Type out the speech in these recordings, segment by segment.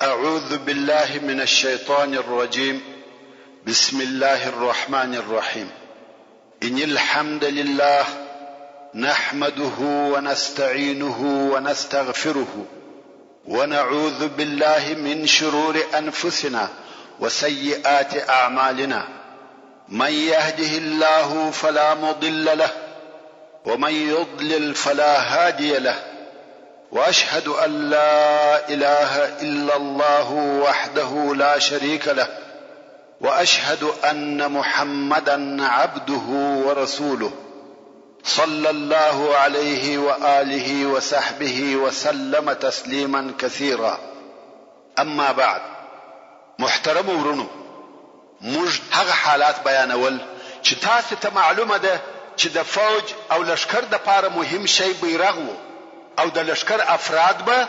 أعوذ بالله من الشيطان الرجيم. بسم الله الرحمن الرحيم. إن الحمد لله نحمده ونستعينه ونستغفره ونعوذ بالله من شرور أنفسنا وسيئات أعمالنا. من يهده الله فلا مضل له ومن يضلل فلا هادي له. وأشهد أن لا إله إلا الله وحده لا شريك له وأشهد أن محمدا عبده ورسوله صلى الله عليه وآله وصحبه وسلم تسليما كثيرا. أما بعد، محترم ورونو، موږ هغه حالات بیانول چې تاسو ته معلومه ده چې د فوج او لشکر د پاره مهم شی بیرغ وو او د لشکر افراد به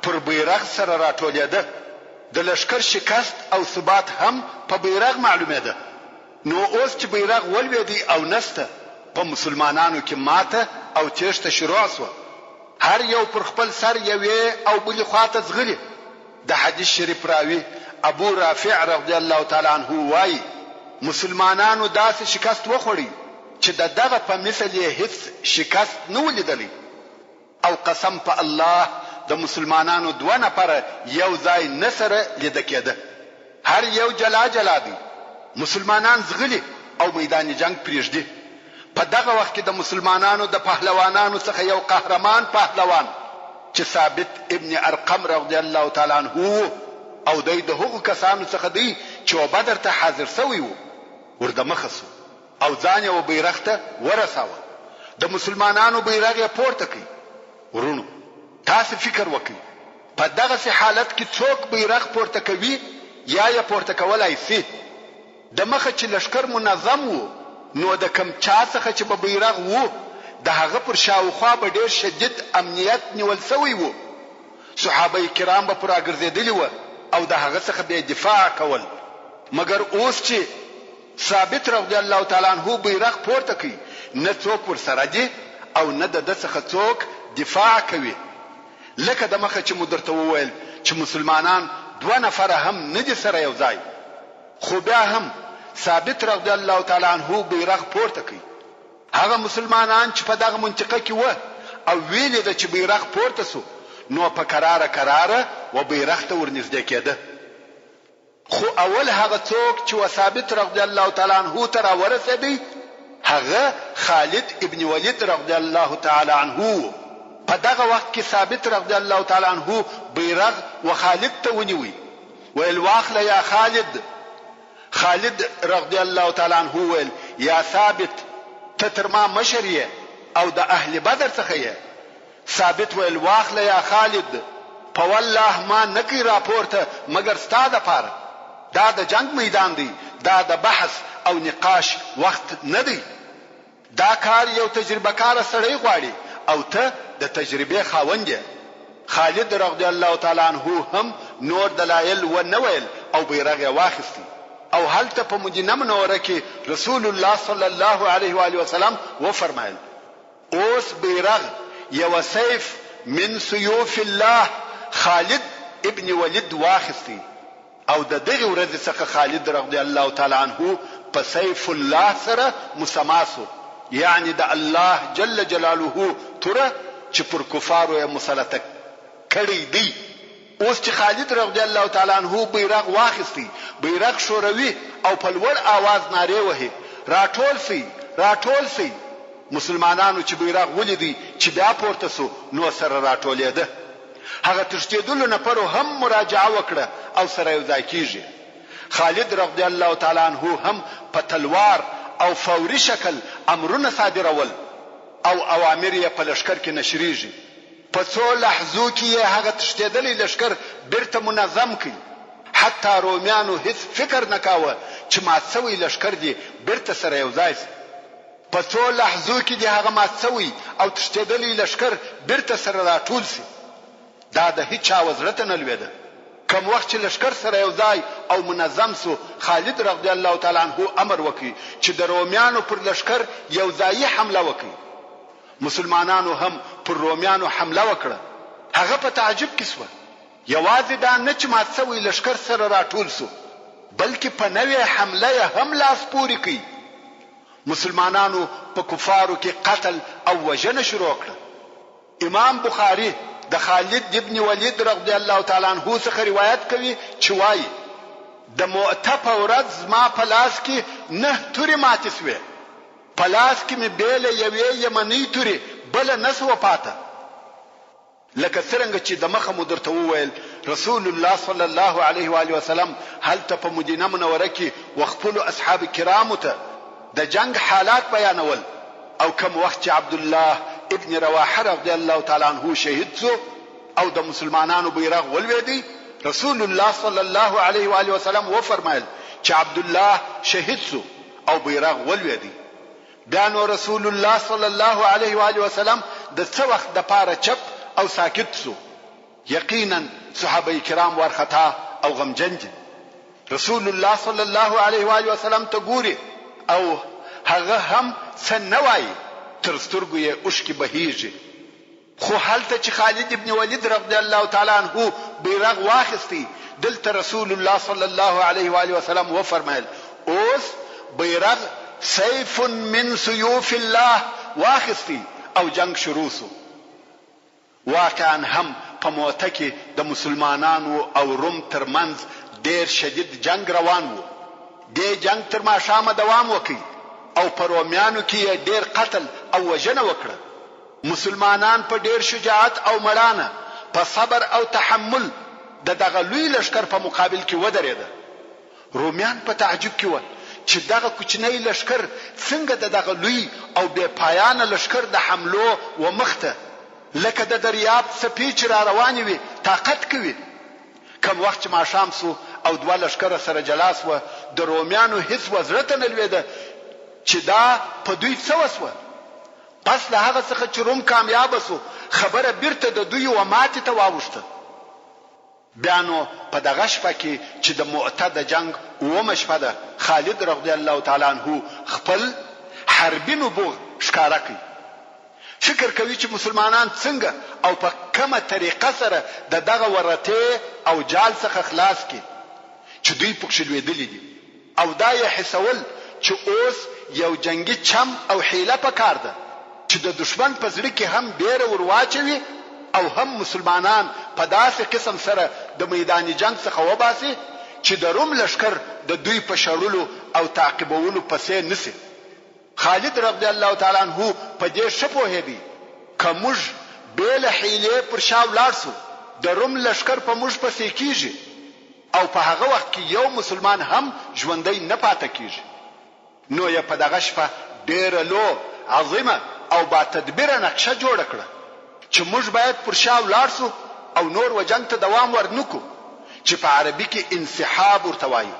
پر بیرغ سره راټولېده. د لشکر شکست او ثبات هم په بیرغ معلومه ده. نو اوس چې بیرغ ولوېدی او نسته، په مسلمانانو کې ماته او تیښته شروع شوه. هر یو پر خپل سر یوې او بلې خواته ځغلي. د حدیث شریف راوي ابو رافع رضی الله تعالی عنه وایي مسلمانانو داسې شکست وخوړی چې دغه په مثل یې هیڅ شکست نه ولیدلی. او قسم په الله د مسلمانانو دوه نفره یو ځای نه سره لیده کېده. هر یو جلا جلا دي. مسلمانان ځغلي او میدان جنگ پرېږدي. په دغه وخت کې د مسلمانانو د پهلوانانو څخه یو قهرمان پهلوان چې ثابت ابن ارقم رضی الله تعالی عنه او د هغو کسانو څخه دی چې بدر ته حاضر شوی وو، ورته مخه شو او ځان یې بیرغ ته ورساوه. د مسلمانانو بیرغ یې پورته کړ. ورونو، تاسو فکر وکړئ، په دغه حالت کې څوک بیرغ پورته کوي یا یې پورته کولای شي؟ د مخه چې لشکر منظم وو، نو د کم چا څخه چې په بیرغ وو د هغه پر شاوخوا به ډېر شدید امنیت نیول شوی وو. صحابه کرام به پر راګرځېدلي وو او د هغه څخه به دفاع کول. مګر اوس چې ثابت رضی الله تعالی عنہ بیرغ پورته کوي، نه څوک ورسره دي او نه د څخه څوک دفاع کوي. لکه د مخه چې مدرته وویل چې مسلمانان دوه نفره هم نه دي سره یو ځای، خو بیا هم ثابت رضی الله تعالی عنہ بیرغ پورته کوي. هغه مسلمانان چې په دغه منطقه کې و او ویلې د چې بیرغ پورته سو، نو په قراره و بیرغ ته ورنږدې کېده. خو اول هغه څوک چې ثابت رضی الله تعالی عنہ ته راورسېدی هغه خالد ابن ولید رضی الله تعالی عنہ. په دغه وخت کې ثابت رضی الله تعالی عنہ بیرغ و خالد ته ونیوي، ویل واخله یا خالد. خالد رضی الله تعالی عنہ ویل یا ثابت، ته تر ما مشر یې او د اهل بدر څخه یې. ثابت ویل واخله یا خالد، په والله ما نکی راپورته مگر ستا دپاره. دا د جنگ میدان دی، دا د بحث او نقاش وخت نه دی. دا کار یو تجربه کار سړی غواړي او ته د تجربه خاوند یې. خالد رضی الله تعالی عنہ هم نور دلایل و نه ویل او بیرغ واخیستی. او هلته په مدینه منوره کې رسول الله صلی الله علیه و آله وسلم و فرمایل اوس بیرغ یو سیف من سیوف الله خالد ابن ولید واخیستی. او د دغه ورځ څخه خالد رضی الله تعالی عنہ په سیف الله سره مسماسو، یعنی د الله جل جلاله تر چې پر کفارو یې مسلط کړی دی. اوس چې خالد رضی الله تعالی عنہ بیرغ واخیستی، بیرغ شوروي او په لوړ आवाज نارې وهي راټول سي. مسلمانانو چې بیرغ ولیدي چې بیا پورته سو، نو سره راټولېده. هغه تشدیدلو نفرو هم مراجعه وکړه او سره یو ځای کیږي. خالد رضی الله تعالی عنہ هم په تلوار او فوري شکل امرونه صادرول او اوامر یې په لشکر کې نشریږي. په څو لحظو کې هغه تشدیدلی لشکر بیرته منظم کړي. حتی رومیانو هیڅ فکر نکاوه چې مات شوی لشکر دی بیرته سره یو ځای شي. په څو لحظو کې هغه مات شوی او تشدیدلی لشکر بیرته سره راټول شي. دا د هیڅ چا وزرته نه لویده. کوم وخت چې لشکر سره یو ځای او منظم سو، خالد رضی الله تعالی عنہ امر وکړي چې د رومیانو پر لشکر یو ځای حمله وکړي. مسلمانانو هم پر رومیانو حمله وکړه. هغه په تعجب کې شو یوازې دا نه چې مات سوی لښکر سره راټول سو بلکې په نوې حمله یې هم لاس پورې کوي. مسلمانانو په کفارو کې قتل او وژنه شروع کړه. امام بخاری د خالد ابن ولید رضی الله تعالی عنہ څخه روایت کوي چې وایي د مؤته په ورځ زما په لاس کې 9 تورې ماتې سوې. په لاس کې مې بیله یوې یمنۍ تورې بله نه سوه پاته. لکه څرنګه چې د مخه مو درته وویل رسول الله صلی الله علیه و آله وسلم هلته په مدینه منوره کې وخپلو اصحاب کرامو ته د جنگ حالات بیانول او کوم وخت چې عبد الله ابن رواحه رضی الله تعالی عنہ شهید شو او د مسلمانانو بیرغ ولوېدی، رسول الله صلی الله علیه و آله وسلم و فرمایل چې عبد الله شهید شو او بیرغ ولوېدی. بیا نو رسول الله صلی الله علیه و آله وسلم د څه وخت د پاره چپ او ساکت شو. یقینا صحابه کرام ورخطا او غمجن دي. رسول الله صلی الله علیه و آله وسلم ته ګوري او هغه هم څه نه وایي، تر سترګو یې اوښکې بهیږي. خو هلته چې خالد ابن ولید رضی الله تعالی عنہ بیرغ واخیستی، دلته رسول الله صلی الله علیه و آله وسلم و فرمایل اوس بیرغ سیف من سیوف الله واخیستی او جنگ شروع شو. واقعا هم په موته کې د مسلمانانو او روم ترمنځ ډیر شدید جنگ روان وو. دې جنگ تر ماښامه دوام وکړ او په رومیانو کې ډیر قتل او وژنه وکړه. مسلمانان په ډیر شجاعت او مړانه په صبر او تحمل د دغه لوی لشکر په مقابل کې ودرېده. رومیان په تعجب کې و چې دغه کوچنی لشکر څنګه دغه لوی او بے پایانه لشکر د حملو و مخته لکه د دریاب څپې چې را روانې وي طاقت کوي. کم وخت چې ماښام سو او دوه لشکره سره جلاس و، د رومیانو هیڅ وزره ته نه لوېده چې دا په دوی څه وسوه. پس له هغه څخه چې روم کامیاب سو، خبره بیرته د دوی و ماتې ته واوښته. بیا نو په دغه شپه کې چې د مؤته د جنگ اومه شپه ده، خالد رضی الله تعالی عنہ خپل حربي نبوغ ښکاره کوي. فکر کوي چې مسلمانان څنګه او په کومه طریقه سره د دغه ورته او جال څخه خلاص کړي چې دوی پکښ لوېدلي دي، او دا یې حسول چې اوس یو جنگي چم او حیله پکار ده چې د دشمن په زړه کې هم بیره ورواچوي او هم مسلمانان په داسې قسم سره د میدان جنگ څخه وباسي چې د روم لشکر د دوی په شړلو او تعقیبولو پسې نسی. خالد رضی الله تعالی عنہ په دې شپو هدي کومج بیل حیله پر شا ولاړ سو، د روم لشکر په موږ پسې کیږي او په هغه وخت کې یو مسلمان هم ژوندۍ نه پاتې کیږي. نو یې په دغه شپه ډېره لو عظیمه او با تدبیره نقشه جوړ کړه چې موږ باید پر شا ولاړ سو او نور و جنگ ته دوام ورنکو چې په عربي کې انسحاب ورته وایي،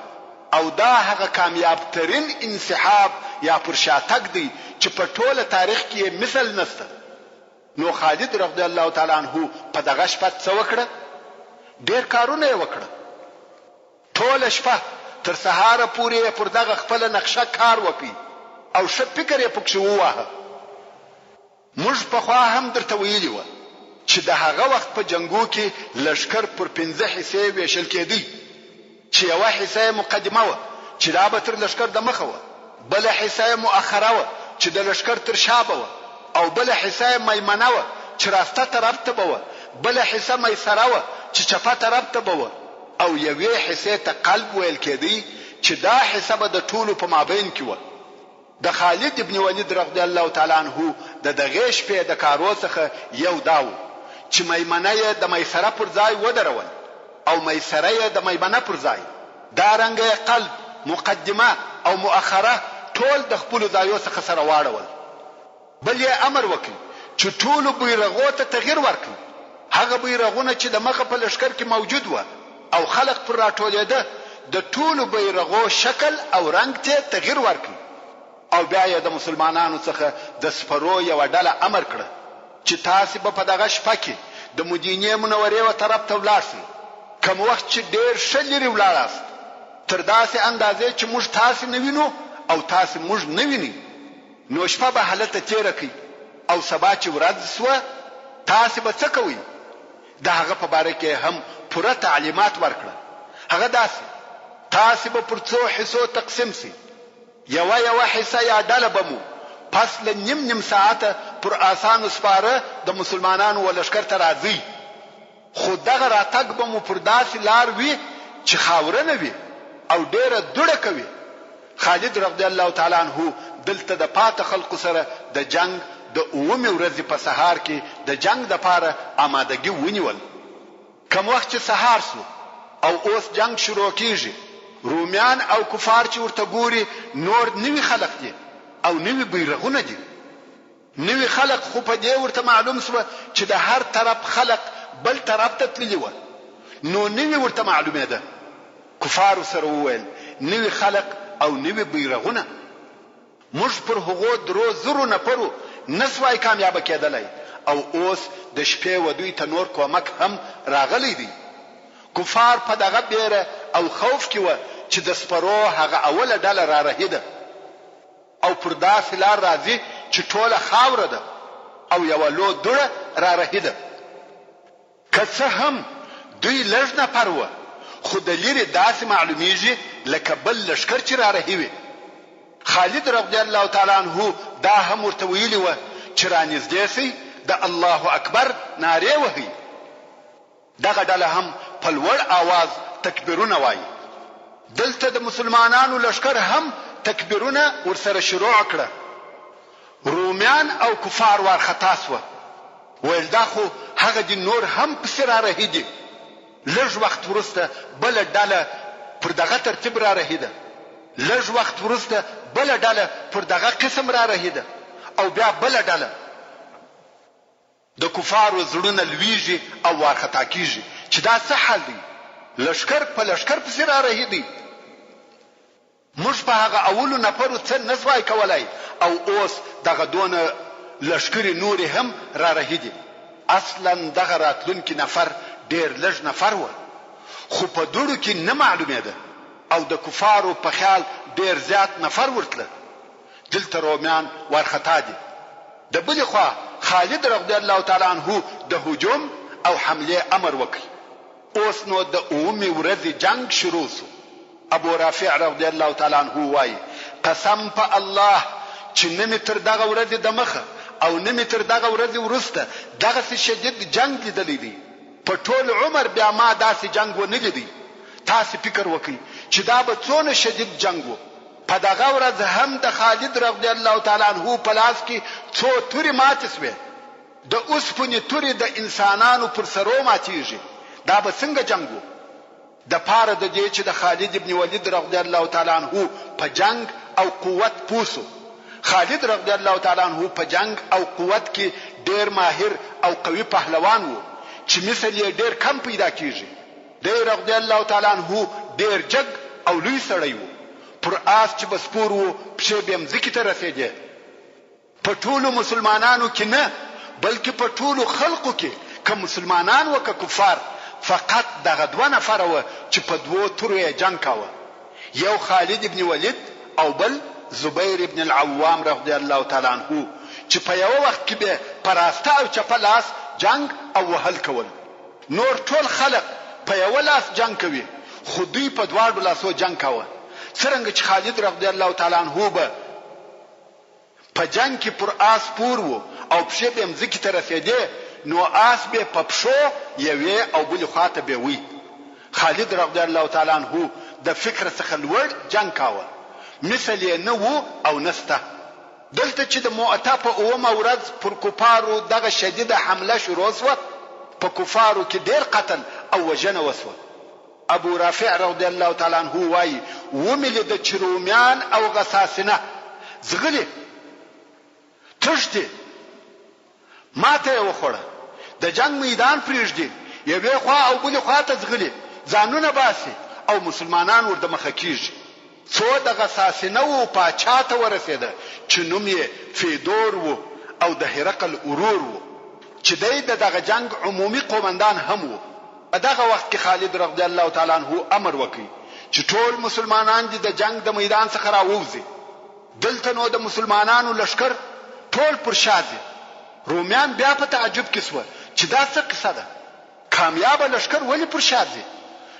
او دا هغه کامیاب ترین انسحاب یا پر شاتګ دی چې په ټوله تاریخ کې مثل نشته. نو خالد رضی الله تعالی عنہ په دغه شپه څه وکړه؟ ډېر کارونه یې وکړه. ټوله شپه تر سهار پورې پر دغه خپل نقشه کار وکړي او ښه فکر یې پکښ ووهه. موږ په خوا هم درته ویلي و چې د هغه وخت په جنگو کې لشکر پر 15 حصې ویشل کېدی، چې یو حصه مقدمه و چې دا به تر لشکر د مخه و، بل حصه مؤخره و چې د لشکر تر شابه و، او بل حصه میمنه و چې راسته طرف ته و، بل حصه میسره و چې چپه طرف ته و، او یوې حصه ته قلب ویل کېدی چې دا حصه به د ټولو په مابین کې و. د خالد ابن ولید رضی الله تعالی عنہ د دغه شپې د کارو څخه یو داو چې میمنه یې د میسره پر ځای ودرول او میسره یې د میمنه پر ځای، دا رنګه قلب مقدمه او مؤخره ټول د خپل ځایو څخه سره واړول. بل یې امر وکړ چې ټول بیرغو ته تغییر ورکړي، هغه بیرغونه چې د مخه په لشکر کې موجود و او خلق پر راټولېده د ټول بیرغو شکل او رنگ ته تغییر ورکړي. او بیا یې د مسلمانانو څخه د سپرو یو ډله امر کړ چې تاسو په دغه شپه کې د مدینه منورې و طرف ته ولاړ شئ. کوم وخت چې ډېر شلري ولاړاست تر داسې اندازې چې موږ تاسو نه وینو او تاسو موږ نه ویني، نو شپه به حالت تیر کړي او سبا چې ورځ سوه تاسو به څه کوئ؟ د هغه په باره کې هم پوره تعلیمات ورکړه. هغه داسې تاسې به پر څو حصو تقسیم سي، یوه حصه یا ډله به مو پس له نیم ساعته پر آسانو سپاره د مسلمانانو و لښکر ته راځي، خو دغه راتګ به مو پر داسې لار وي چې خاورنه وي او ډیره دوړه کوي. خالد رضی الله تعالی عنہ دلته د پات خلکو سره د جنگ د 9 ورځې په سهار کې د جنگ د پاره آمادګي ونیول. کوم وخت چې سهار سو او اوس جنگ شروع کیږي، رومیان او کفار چې ورته ګوري نور نوی خلق دي او نوی بیرغونه دي. نوی خلق خو په دې ورته معلوم سو چې د هر طرف خلق بل طرف ته تللی و، نو نوی ورته معلومه ده. کفار سره وویل نوی خلق او نوی بیرغونه، موږ پر هغو درو زرو نفرو نسوای کامیاب کېدلای او اوس د شپې و دوی ته نور کومک هم راغلی دی. کفار په دغه بیره او خوف کې و چې د سپرو هغه اوله ډله را رهیده او پر داسې لار راځي چې ټوله خاوره ده او یو لو دوړه را رهیده. که څه هم دوی لږ نفر و، خو د لرې داسې معلومیږي لکه بل لښکر چې را رهیوي. خالد رضی الله تعالی عنہ دا هم ورته ویلي و چې رانږدې سي د الله اکبر نارې وهي. دغه ډله هم په لوړ आवाज تکبیرونه وایي. دلته د مسلمانانو لښکر هم تکبیرونه ورسره شروع کړه. رومیان او کفار وارخطا سوه، ویل دا خو هغه دي نور هم پسې را رهیدي. لږ وخت وروسته بله ډله پر دغه ترتیب را رهیده، لږ وخت وروسته بله ډله پر دغه قسم را رهیده او بیا بله ډله. د کفارو زړونه لویږي او وارخطا کیږي چې دا څه حال دی، لښکر په لښکر پسې را رهیدي. موږ په هغه اولو نفرو څه نسوای کولای او اوس دغه دونه لښکرې نورې هم را رهیدي. اصلا دغه راتلونکي نفر ډیر لږ نفر و، خو په دوړو کې نه معلومېده او د کفارو په خیال ډیر زیات نفر ورتله. دلته رومیان وارخطا دي. د بلې خوا خالد رضی الله تعالی عنہ د هجوم او حمله امر وکړ. اوس نو د 9 ورځې جنگ شروع شو. ابو رافع رضی الله تعالی عنہ وایي قسم په الله چې نه تر دغه ورځې د مخه او نه تر دغه ورځې وروسته دغه شدید جنگ لیدلی دی. په ټول عمر بیا ما داسې جنگ و نه لیدی. تاسو فکر وکړئ چې دا به څونه شدید جنگ و. په دغه ورځ هم د خالد رضی الله تعالی عنہ په لاس کې څو توري ماتې سوې. د اوسپنې توري د انسانانو پر سرو ماتېږي. دا به څنګه جنگ و؟ د پاره د دې چې د خالد ابن ولید رضی الله تعالی عنہ په جنگ او قوت پوسو. خالد رضی الله تعالی عنہ په جنگ او قوت کې ډیر ماهر او قوي پهلوان وو چې مثل یې ډیر کم پیدا کیږي. د رضی الله تعالی عنہ ډیر جګ او لوی سړی وو. پر آس چې بسپور وو، پښې به مځکې ته رسېدې. په ټولو مسلمانانو کې نه، بلکې په ټولو خلقو کې، که مسلمانان و که کفار، فقط دغه 2 نفر و چې په 2 تورو یې جنگ کاوه. یو خالد ابن ولید او بل زبیر ابن العوام رضی الله تعالی عنہ چې په یو وخت کې به پراسته او چپه لاس جنگ او وهل کول. نور ټول خلق په یو لاس جنگ کوي، خو دوی په 2 لاسو جنگ کاوه. څنګه چې خالد رضی الله تعالی عنہ به په جنگ کې پر آس پور وو او پښې به مځکې ته رسېدې، نو آس به په پښو یوې او بلې خواته به وي. خالد رضی الله تعالی عنہ د فکر څخه لوړ جنگ کاوه، مثل یې نه وو او نسته. دلته چې د مؤته په 9 ورځ پر کفارو دغه شدیده حمله شروع شوه، په کفارو کې ډیر قتل او وژنه وسوه. ابو رافع رضی الله تعالی عنہ وایي ومل د چرومیان او غساسنه زغلی تشته ماته وخوړه. د جنگ میدان پریږدي، یوې خوا او بلې خوا ته زغلی ځانونه باسي او مسلمانان ورته مخه کیږي. څو د غساسنه و پاچا ته ورسېده چې نوم یې فیدور و او د هرقل ورور و چې دغه جنگ عمومي قومندان هم و. په دغه وخت کې خالد رضی الله تعالی عنہ امر وکړي چې ټول مسلمانان دي د جنگ د میدان څخه راووځي. دلته نو د مسلمانانو لشکر ټول پر شاځي. رومیان بیا په تعجب کې سو چې دا څه قصه ده. کامیاب لشکر ولی پر شا ځي؟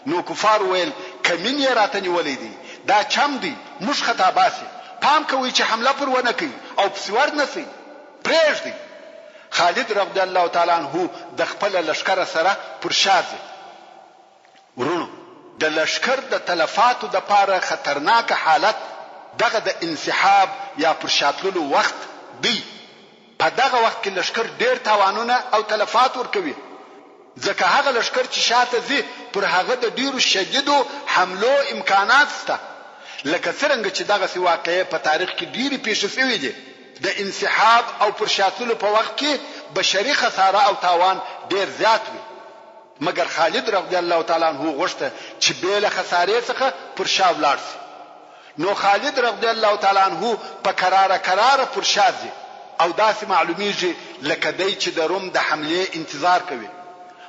نو کفار ویل کمین یې راته نیولی دی، دا چم دی، موږ خطا باسي، پام کوئ چې حمله پر ونه کوي او پسې ورنسئ، پرېږدئ. خالد رضی الله تعالی عنہ د خپل لشکر سره پر شا ځي. ورونو د لشکر د تلفاتو د پاره خطرناک حالت دغه د انسحاب یا پر شاتلو وخت دی. په دغه وخت کې لشکر ډیر تاوانونه او تلفات ورکوي، ځکه هغه لشکر چې شاته ځي پر هغه د ډیرو شدیدو حملو امکانات شته. لکه څرنګه چې دغه سی واقعې په تاریخ کې ډیرې پیښې شوې دي. د انسحاب او پر شاتلو په وخت کې بشري خساره او تاوان ډیر زیات وي، مګر خالد رضی الله تعالی عنہ غوښته چې بیل خسارې څخه پر شا ولاړ شي. نو خالد رضی الله تعالی عنہ په قراره پر شا ځي او داسې معلومیږي لکه دی چې د روم د حمله انتظار کوي.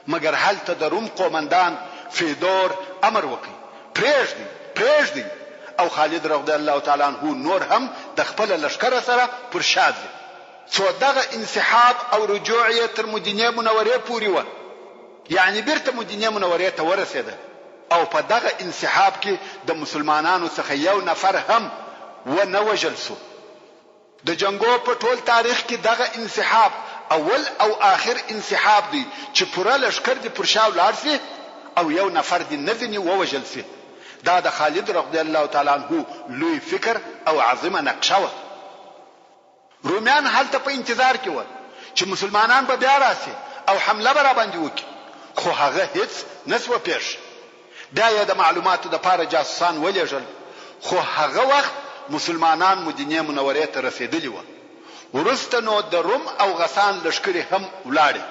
مګر هلته د روم قومندان فیدور امر وکړي پرېږدئ او خالد رضی الله تعالی عنہ نور هم د خپل لشکره سره پر شا ځي. څو دغه انسحاب او رجوع یې تر مدینه منورې پورې و، یعنی بیرته مدینه منورې ته ورسېده او په دغه انسحاب کې د مسلمانانو څخه یو نفر هم ونه وژل شو. د جنگو په ټول تاریخ کې دغه انسحاب اول او آخر انسحاب دی چې پوره لشکر دی پر شا ولاړ شي او یو نفر دی نه ځینې ووژل شي. دا د خالد رضی الله تعالی عنہ لوی فکر او عظیمه نقشه و. رومیان هلته په انتظار کې و چې مسلمانان به بیا راسي او حمله به را باندې وکړي، خو هغه هیڅ نسوه پیښ. بیا یې د معلوماتو د پاره جاسوسان ولېږل، خو هغه وخت مسلمانان مدینه منورې ته رسیدلی و. ورسته نو د روم او غسان لشکري هم ولاړې.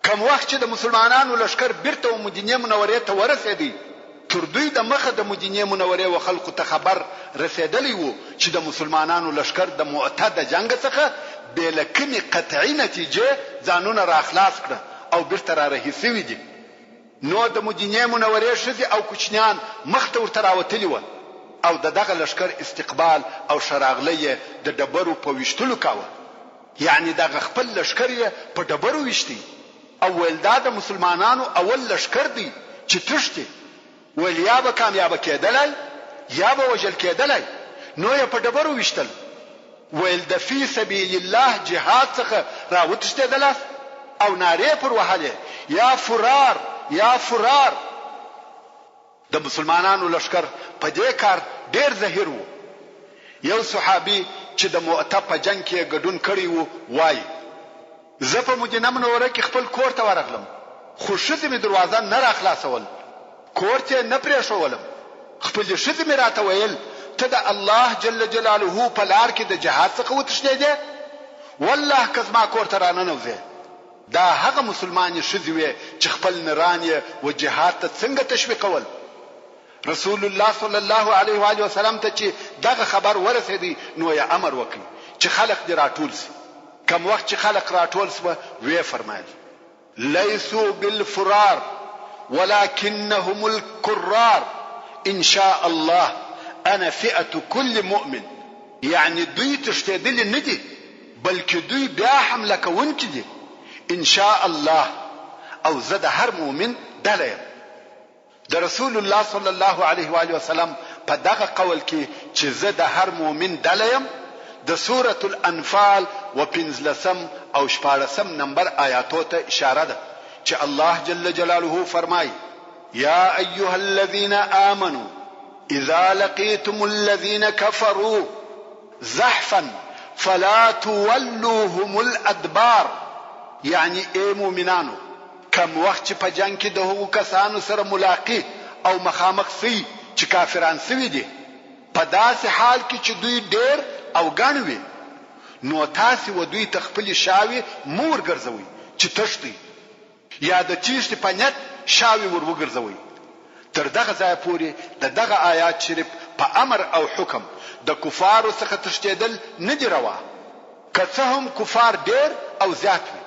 کوم وخت چې د مسلمانانو لشکر بیرته مدینه منورې ته ورسېدی، تر دوی د مخه د مدینه منورې و خلکو ته خبر رسیدلی وو چې د مسلمانانو لشکر د معتد جنگ څخه بې کومې قطعي نتیجې ځانونه را خلاص کړه او بیرته را رهي شوي دي. نو د مدینه منورې ښځې او کوچنیان مخ ته ورته راوتلي وو او دغه لشکر استقبال او شراغله د ډبرو په وشتلو کاوه. یعنی دغه خپل لشکر یې په ډبرو وشتي او ول دا د مسلمانانو اول لشکر دی چې تښتي، ول یا به کامیاب کېدلای یا به وژل کېدلای. نو یې په ډبرو وشتل، ول د فی سبیل الله جهاد څخه راوتښتېدل او نارې پر وهلې یا فرار یا فرار. د مسلمانانو لشکر په دې کار ډیر زهیر وو. یو صحابي چې د مؤته په جنگ کې ګډون کړی وو وایي زه په مدینه منوره کې خپل کور ته ورغلم، خو ښځې مې دروازه نه را خلاصول، کور ته نه پرېښولم. خپل ښځې مې راته ویل ته د الله جل جلاله په لار کې د جهاد څخه وتښتېدې؟ والله که زما کور ته راننوځې. دا هغه مسلمانې ښځې وې چې خپل نران یې و جهاد ته څنګه تشویقول. رسول الله صلی الله علیه و آله وسلم ته چې دغه خبر ورسېدی نو یې امر وکړ چې خلق دې راټول شي. کوم وخت چې خلق راټول شو وی فرمایل لیسوا بالفرار ولكنهم الكرار ان شاء الله انا فئه كل مؤمن. یعنی دوی تشتیدل نه دي بلکې دوی بیا حمله کوونکي دي ان شاء الله، او زه د هر مؤمن ډله یم. د رسول الله صلی الله علیه و آله وسلم په دغه قول کې چې زه د هر مؤمن ډله یم د سوره الانفال و 15 او 14 نمبر آیاتو ته اشاره ده چې الله جل جلاله فرمایي یا ایها الذين آمنوا اذا لقيتم الذين كفروا زحفا فلا تولوهم الادبار. یعنی ای مؤمنانو کم وخت چې په جنگ کې د هغو کسانو سره ملاقات او مخامخ شي چې کافران شوي دي، په داسې حال کې چې دوی ډېر او ګڼ وي، نو تاسو و دوی تخپل شاوي مور ګرځوي چې تښتي یا د تیښتې په نیت شاوي ور وګرځوي. تر دغه ځای پورې د دغه آیات شریف په امر او حکم د کفارو څخه تښتېدل نه دی روا، که څه هم کفار ډېر او زیات وي.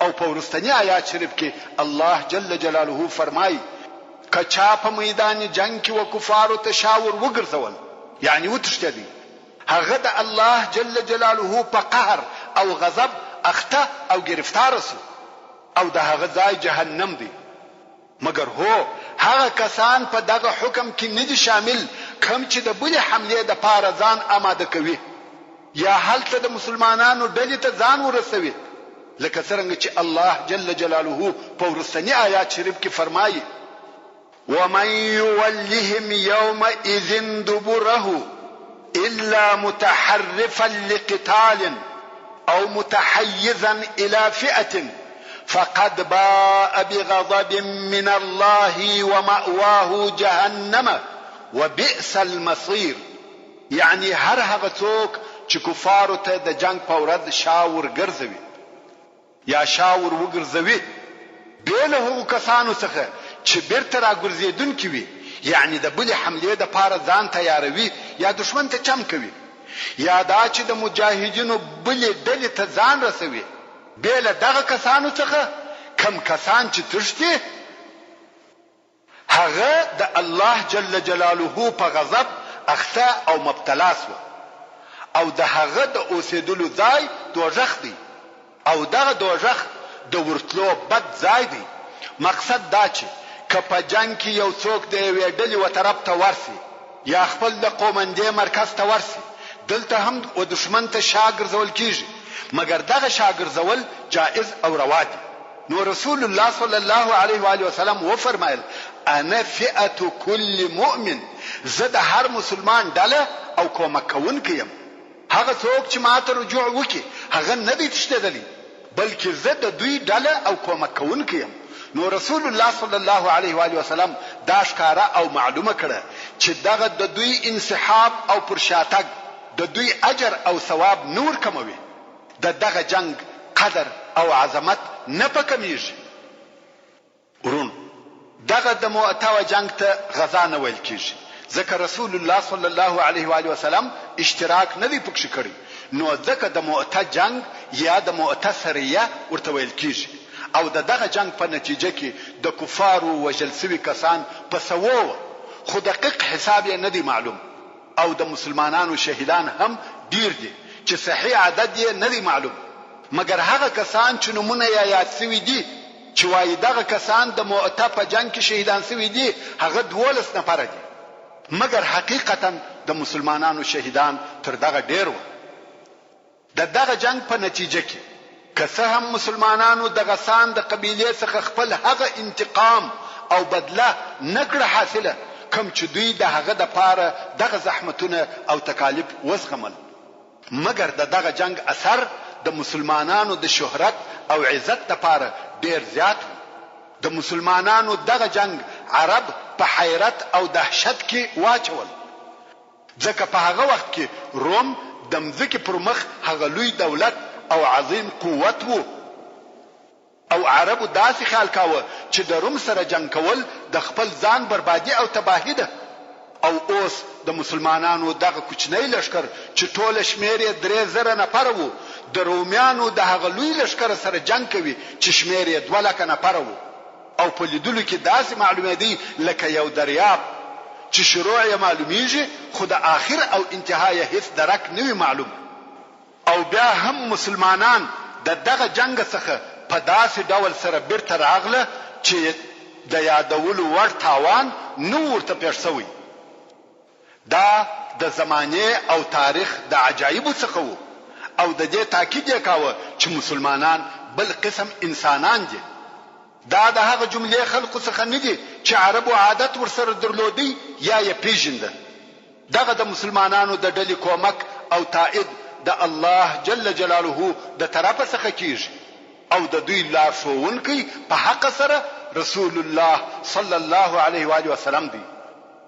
او په ورستنی آیات شریف کې الله جل جلاله فرمایي که چا په میدان جنگ کې و کفارو ته شاور وګرځول یعنی وتښتېدی، هغه د الله جل جلاله په قهر او غضب اخته او گرفتار شو او د هغه ځای جهنم دی. مګر هو هغه کسان په دغه حکم کې نه دي شامل کوم چې د بلې حملې د پاره ځان آماده کوي یا هلته د مسلمانانو ډلې ته ځان ورسوي، لکه څنګه چې الله جل جلاله په ورستنی آیات شریف کې فرمایي: ومن يولهم يومئذ دبره إلا متحرفا لقتال أو متحيزا إلى فئة فقد باء بغضب من الله ومأواه جهنم وبئس المصير. يعني هر هغه څوک چې کفارو ته د جنگ په ورځ شاور ګرځوي یا شاور وګرځوي بل هغو کسانو څخه چې بیرته راګرځېدونکي وي، یعنی د بلې حملې د پاره ځان تیاروي یا دشمن ته چم کوي، یا دا چې د مجاهدینو بلې ډلې ته ځان رسوي، بل دغه کسانو څخه کم کسان چې تښتي هغه د الله جل جلاله په غضب اخته او مبتلا سو، او د هغه د اوسېدلو ځای دوزخ دی، او دغه دوزخ د ورتلو بد ځای دی. مقصد دا چې که په جنگ کې یو څوک د یوې ډلې و طرف ته ورسي یا خپل د قومندې مرکز ته ورسي، دلته هم و دشمن ته شاګرځول کیږي، مګر دغه شاګرځول جائز او روا دي. نو رسول الله صلی الله علیه و آله وسلم و فرمایل: انا فئه كل مؤمن، زه د هر مسلمان ډله او کومک کوونکی یم. هغه څوک چې ماته رجوع وکي هغه نه دی تشتدلی، بلکې زه د دوی ډله او کومک کوونکی یم. نو رسول الله صلی الله علیه و آله وسلم دا ښکارا او معلومه کړه چې دغه د دوی انسحاب او پرشاتګ د دوی اجر او ثواب نور کموي، دغه جنگ قدر او عظمت نه پکمیږي. ورون دغه د مؤتوا جنگ ته غزا نه ویل کیږي، ځکه رسول الله صلی الله علیه و آله وسلم اشتراک نه دی پکښ کړی، نو ځکه د مؤته جنگ یا د مؤته سریه ورته ویل کیږي. او دغه جنگ په نتیجه کې د کفارو وژل شوي کسان په سوو، خو دقیق حساب یې نه دی معلوم، او د مسلمانانو شهیدان هم ډیر دي چې صحیح عدد یې نه دی معلوم، مګر هغه کسان چې نمونه یې یاد شوي دي چې وایي دغه کسان د مؤته په جنگ کې شهیدان شوي دي هغه 12 نفر دي، مګر حقیقتا د مسلمانانو شهیدان تر دغه ډیر و. دغه جنگ په نتیجه کې که څه هم مسلمانانو د غسان د قبیلې څخه خپل هغه انتقام او بدله نکړه حاصله کوم چې دوی د هغه د پاره دغه زحمتونه او تکالیف وزغمل، مګر دغه جنگ اثر د مسلمانانو د شهرت او عزت لپاره ډیر زیات و. د مسلمانانو دغه جنگ عرب په حیرت او دهشت کې واچول، ځکه په هغه وخت کې روم د مځکې پر مخ هغه لوی دولت او عظیم قوت وو، او عربو داسې خیال کاوه چې د روم سره جنگ کول د خپل ځان بربادي او تباهي ده. او اوس د مسلمانانو دغه کوچنی لشکر چې ټول شمیر یې 3000 نفر وو د رومیانو د هغه لوی لشکر سره جنگ کوي چې شمیر یې 200 نفر وو، او په لیدلو کې داسې معلومه دي لکه یو دریاب چې شروع یې معلومیږي خو د آخر او انتهای هیڅ درک نه وي معلوم. او بیا هم مسلمانان دغه جنگ څخه په داسې ډول سره بیرته راغله چې د یادولو وړ تاوان نو ورته پیښ شوی. دا د زمانه او تاریخ د عجایبو څخه وو، او د دې تاکید یې کاوه چې مسلمانان بل قسم انسانان دي. دا د هغه جملې خلقو څخه نه دي چې عربو عادت ورسره درلودي یا یې پیژنده. دغه د مسلمانانو د ډلې کومک او تائید د الله جل جلاله د طرفه څخه کیږي، او د دوی لارښوونکی په حق سره رسول الله صلی الله علیه و آله وسلم دی.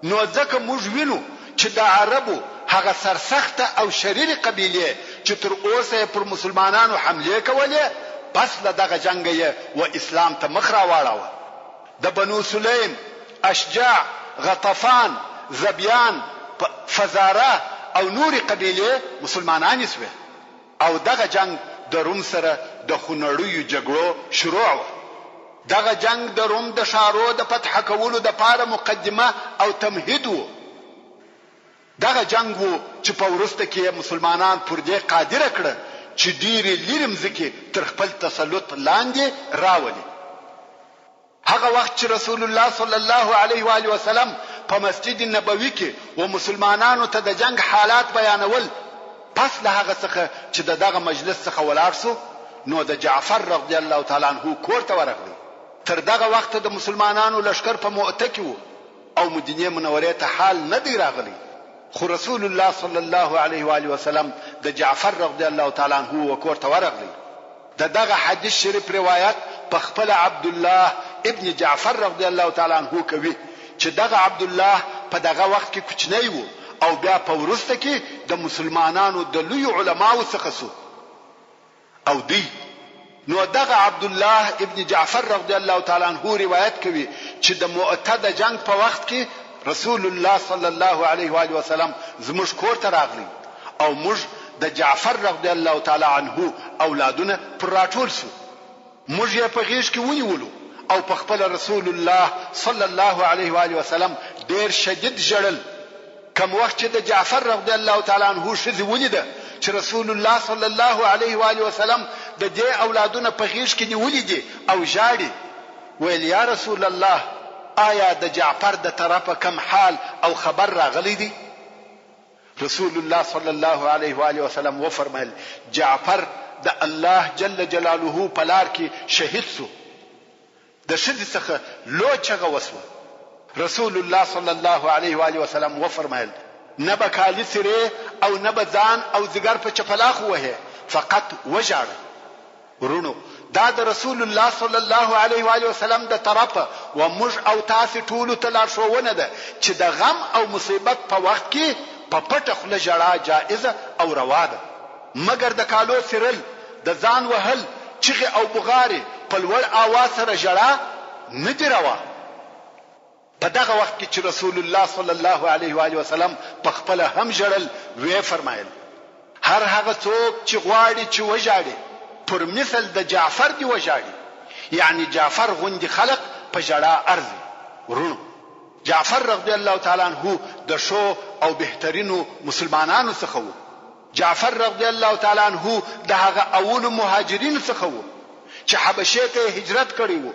نو ځکه موږ وینو چې د عربو هغه سرسخته او شریر قبیله چې تر اوسه پر مسلمانانو حمله کولې، پس له دغه جنگ یې و اسلام ته مخ راواړاوه. د بنو سلیم، اشجاع، غطفان، زبیان، فزاره او نور قبیله مسلمانان شوه، او دغه جنگ د روم سره د خونړیو جګړو شروع و. دغه جنگ د روم د شارو د فتح کولو د پاره مقدمه او تمهید و. دغه جنگ وو چې په ورسته کې مسلمانان پر دې قادر کړه چې ډېرې لرې مځکې تر خپل تسلط لاندې راولي. هغه وخت چې رسول الله صلی الله علیه و آله وسلم په مسجد نبوي کې و مسلمانانو ته د جنگ حالات بیانول، پس له هغه څخه چې دغه مجلس څخه ولاړ سو، نو د جعفر رضی الله تعالی عنہ کور ته ورغلی. تر دغه وخت د مسلمانانو لشکر په مؤته کې وو او مدینه منورې ته حال نه دی راغلی، خو رسول الله صلی الله علیه و آله وسلم د جعفر رضی الله تعالی عنہ کور ته ورغلی. دغه حدیث شریف روایت په خپل عبد الله ابن جعفر رضی الله تعالی عنہ کوي چې دغه عبد الله په دغه وخت کې کوچنی وو او بیا په ورسته کې د مسلمانانو د لوی علماو څخه سو او دی. نو دغه عبد الله ابن جعفر رضی الله تعالی عنہ روایت کوي چې د مؤته د جنگ په وخت کې رسول الله صلی الله علیه و آله وسلم زموږ کور ته راغلی او موږ د جعفر رضی الله تعالی عنہ اولادونه پر راټول سو. موږ یې په غیږ کې ونیولو او په خپل رسول الله صلی الله علیه و آله وسلم ډیر شدید ژړل. کوم وخت چې د جعفر رضی الله تعالی عنہ شذ ولیده چې رسول الله صلی الله علیه و آله وسلم د دې اولادونه په غیږ کې نیولې دي او ژاړي، ویل یا رسول الله آیا د جعفر د طرفه کم حال او خبر راغلی دی؟ رسول الله صلی الله علیه و آله وسلم و فرمایل جعفر د الله جل جلاله په لار کې شهید سو. د شذ څخه لو چغه وسو. رسول الله صلی الله علیه و آله وسلم و فرمایل نبا کالی سره او نبا ځان او زګر په چپلاخ وه، فقط وجاړه. ورونو دا د رسول الله صلی الله علیه و آله وسلم د طرفه و موږ او تاسو ټول ته لار شوونه ده چې د غم او مصیبت په وخت کې په پټه خله جړه جائزه او روا ده، مګر د کالو سرل د ځان وهل چغه او بغاري په لوړ आवाज سره جړه نه دی روا. په دغه وخت کې چې رسول الله صلی الله علیه و آله وسلم په خپل هم جړل وی فرمایل هر هغه څوک چې غواړي چې وژاړي پر مثل د جعفر دی وژاړي، یعنی جعفر غوندي خلق په جړه ارزي. ورونو جعفر رضی الله تعالی عنہ د شو او بهترینو مسلمانانو څخه وو. جعفر رضی الله تعالی عنہ د هغه اول مهاجرین څخه وو چې حبشه ته هجرت کړی وو.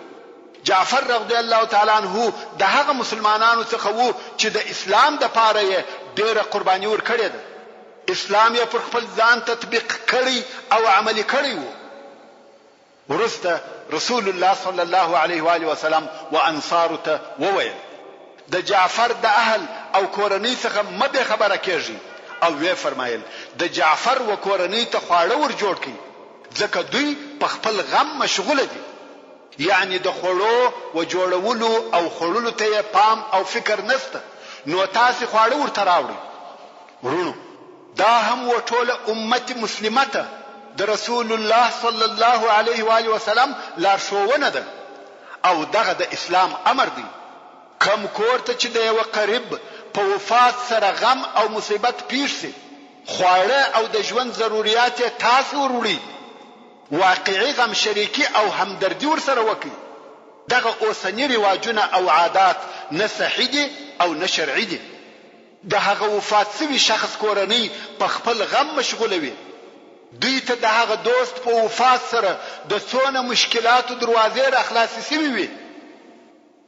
جعفر رضی الله تعالی عنہ د هغه مسلمانانو څخه وو چې د اسلام د پاره یې ډېره قرباني ورکړې ده. اسلام یې پر خپل ځان تطبیق کړی او عملي کړی وو. ورسته رسول الله صلی الله علیه و آله وسلم و انصار ته وویل د جعفر د اهل او کورنۍ څخه مبه خبره کیږي او وی فرمایل د جعفر و کورنۍ ته خواړه ور جوړ کړي ځکه دوی په خپل غم مشغوله دي، یعنی د خوړو و جوړولو او خړولو ته پام او فکر نشته، نو تاسو خواړه ورته راوړي. ورونو دا هم و ټول امت مسلمه ته د رسول الله صلی الله علیه و آله وسلم لارښوونه ده او دغه د اسلام امر دی. کم کور ته چې د یو قریب په وفات سره غم او مصیبت پیښ شي، خواړه او د ژوند ضرورت تاسو وروړي، واقعي غم شریکی او همدردی ورسره وکړي. دغه اوسنی رواجونه او عادات نه صحیح دي او نه شرعي دي. د هغه وفات شوی شخص کورنۍ په خپل غم مشغوله وي، دوی ته د هغه دوست په وفات سره د څونه مشکلاتو دروازې را خلاصې شوی وي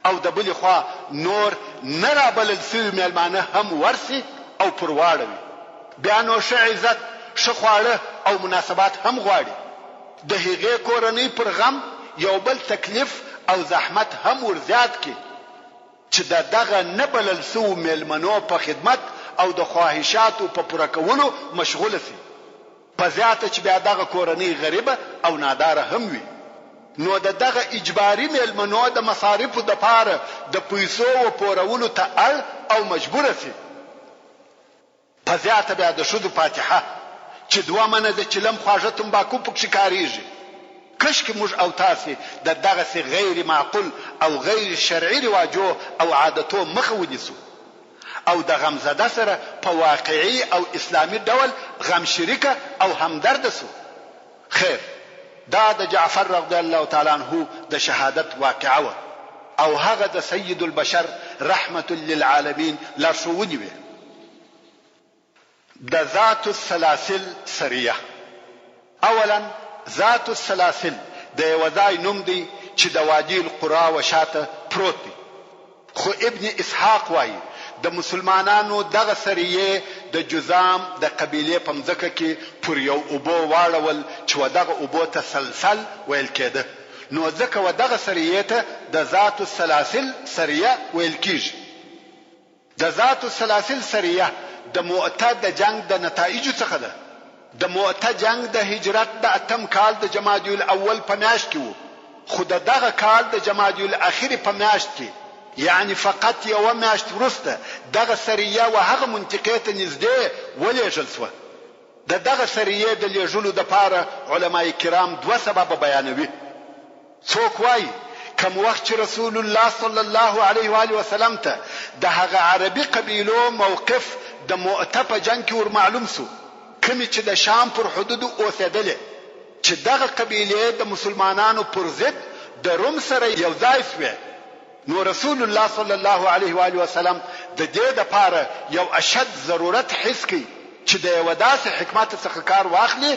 او د بل خوا نور نه را بلل شوی میلمانه هم ورسي او پرواړوي. بیا نو ښه عزت ښه خواړه او مناسبات هم غواړي. د هغې کورنۍ پر غم یو بل تکلیف او زحمت هم ورزیات کی چې دغه نه بلل شوی میلمنو په خدمت او د خواهشاتو په پوره کولو مشغوله شي. په زیاته چې بیا دغه کورنۍ غریبه او ناداره هم وي، نو دغه اجباري میلمنو د مصارفو د پاره د پیسو و پورولو ته اړ او مجبور شي. په زیاته بیا د شذو فاتحه چې دوه منه د چلم خواږه تمباکو پکې کاریږي. کشکې موږ او تاسو دغه سي غیر معقول او غیر شرعي رواجو او عادتو مخه ونیسو او د غم زده سره په واقعي او اسلامي ډول غم شریکه او همدرد سو. خیر دا د جعفر رضی الله تعالی عنہ د شهادت واقعه و او هغه د سید البشر رحمت للعالمین لا شوونی وي. د ذات السلاسل سریه اولا ذات السلاسل د یو ځای نوم دی چې د وادي القرا و شاته پروت دی. خو ابن اسحاق وایي د مسلمانانو دغه سریه د جذام د قبیله په مځکه کې پر یو اوبو واړول چې دغه اوبو ته سلسل ویل کېده، نو ځکه دغه سریه ته د ذات السلاسل سریه ویل کېږي. د ذات السلاسل سریه د مؤته د جنگ د نتایجو څخه ده. د مؤته جنگ د هجرت د اتم کال د جمادی الاول په میاشت کې وو، خو دغه کال د جمادی الاخر په میاشت کې، یعنی فقط یو میاشت وروسته دغه سریه و هغه منطقې ته نږدې ولېږل شوه. دغه سریه د لېږلو دپاره علمای کرام دوه سببه بیانوي. څوک وایي کوم وخت چې رسول الله صلی الله علیه و آله وسلم ته د هغه عربي قبیلو موقف د مؤته په جنگ کې ور معلوم شو، کومې چې د شام پر حدودو اوسېدلې، چې دغه قبیله د مسلمانانو پر ضد د روم سره یو ځای شوه، نو رسول الله صلی الله علیه و آله وسلم د دې لپاره یو اشد ضرورت حس کړي چې د یو داسې حکمت څخه کار واخلي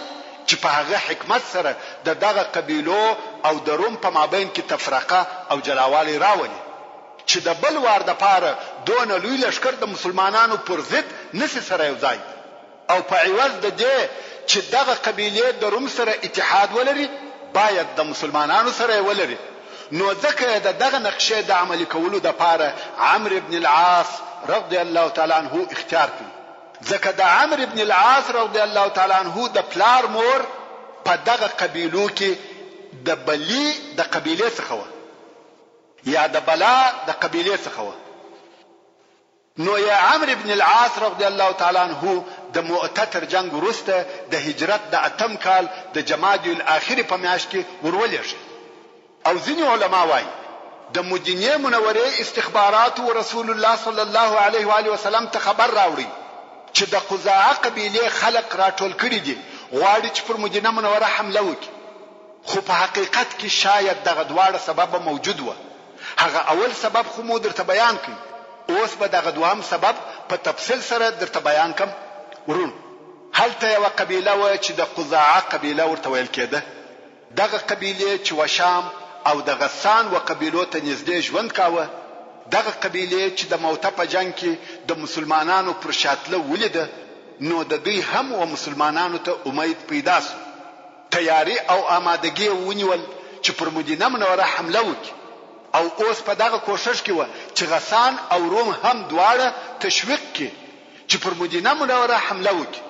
چې په هغه حکمت سره دغه قبیلو او د روم په مابین کې تفرقه او جلاوالي راولي، چې د بل وار لپاره دون لوی لشکر د مسلمانانو پر ضد نسی سره یو ځای، او په عوض د دې چې دغه قبیله د روم سره اتحاد ولري باید د مسلمانانو سره ولري. نو ځکه دغه نقشه د عملي کولو لپاره عمرو بن العاص رضی الله تعالی عنه اختیار کړ. ځکه د عمرو بن العاص رضی الله تعالی عنه د پلار مور په دغه قبیلو کې د بلی د قبیله څخه و، یا د بلا د قبیله څخه و. نو یا عمرو بن العاص رضی الله تعالی عنه د مؤته تر جنگ وروسته د هجرت د اتم کال د جمادی الاخر په میاشت کې ورولېږي. او ځینې علما وایي د مدینه منورې استخبارات او رسول الله صلی الله علیه و آله وسلم ته خبر راوړي چې د قزاعه قبیله خلق راټول کړي دي، غواړي چې پر مدینه منوره حمله وکړي. خو په حقیقت کې شاید دغه دواړه سبب موجود و. هغه اول سبب خو مو درته بیان کړي، اوس به دغه دوام سبب په تفصیل سره درته بیان کوم. ورون هلته یو قبیله و چې د قزاعه قبیله ورته ویل کېده. دغه قبیله چې و شام او د غسان و قبیلو ته نږدې ژوند کاوه. دغه قبیله چې د موته په جنگ کې د مسلمانانو پر شاتله ولیده، نو د دوی هم و مسلمانانو ته امید پیدا شو. تیاری او آمادګي ونیول چې پر مدینه منوره حمله وکړي، او اوس په دغه کوشش کې و چې غسان او روم هم دواړه تشویق کړي چې پر مدینه منوره حمله وکړي.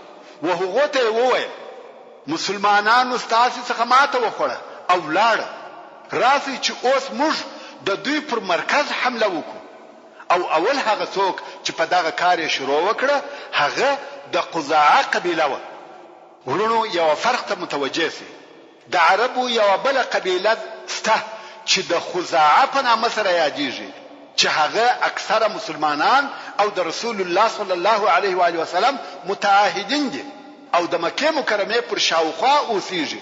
و هغه ته وویل مسلمانانو ستاسو څخه ماته وخوړه او لاړه، راځي چې اوس موږ د دوی پر مرکز حمله وکړو. او اول هغه څوک چې په دغه کار شروع وکړه هغه د قزاعه قبیله و. ورونو یو فرق ته متوجه سي، د عربو یو بل قبیله سته چې د خزاعه په نامه سره یادېږي، چې هغه اکثره مسلمانان او د رسول الله صلی الله علیه و آله وسلم متعاهدین دي او د مکه مکرمه پر شاوخوا اوسېږي.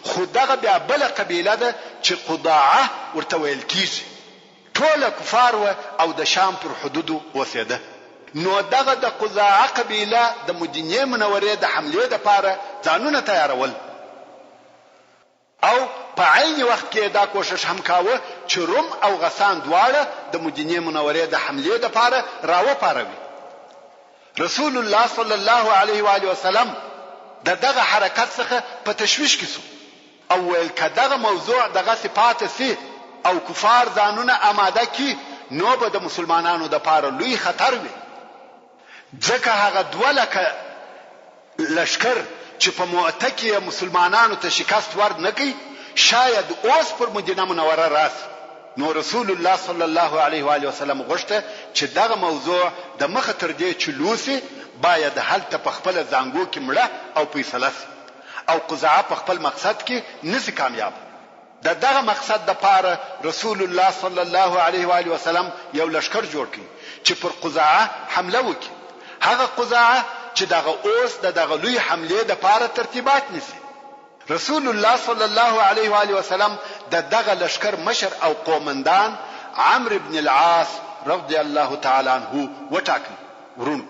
خو دغه بیا بل قبیله ده چې قضاعه ورته ویل کیږي، ټول کفار و او د شام پر حدودو اوسېده. نو دغه د قضاعه قبیله د مدینه منورې د حمله لپاره ځانونه تیارول، او په عین وخت کې دا کوشش هم کاوه چې روم او غسان دواړه د مدینه منورې د حمله لپاره راوپاروي. رسول الله صلی الله علیه و آله وسلم دغه حرکت څخه په تشویش کې شو، او ویل کداغه موضوع دغه صفات سي او کفار ځانونه آماده کی، نو به د مسلمانانو د پاره لوی خطر وي. ځکه هغه دولکه لشکر چې په مؤته کې مسلمانانو ته شکست ورد نه کوي، شاید اوس پر مدینه منوره راسي. نو رسول الله صلی الله علیه و آله وسلم غوښته چې دغه موضوع د مخه تر دې چې لوسی باید هلته په خپل ځانګو کې مړه او فیصله شي، او قزاعه په خپل مقصد کې نسی کامیاب. دغه مقصد د پاره رسول الله صلی الله علیه و آله وسلم یو لشکر جوړ کړي چې پر قزاعه حمله وکړي. هغه قزاعه چې دغه اوس دغه لوی حمله د پاره ترتیبات نسی. رسول الله صلی الله علیه و آله وسلم دغه لشکر مشر او قومندان عمرو بن العاص رضی الله تعالی عنه وټاکل. ورونو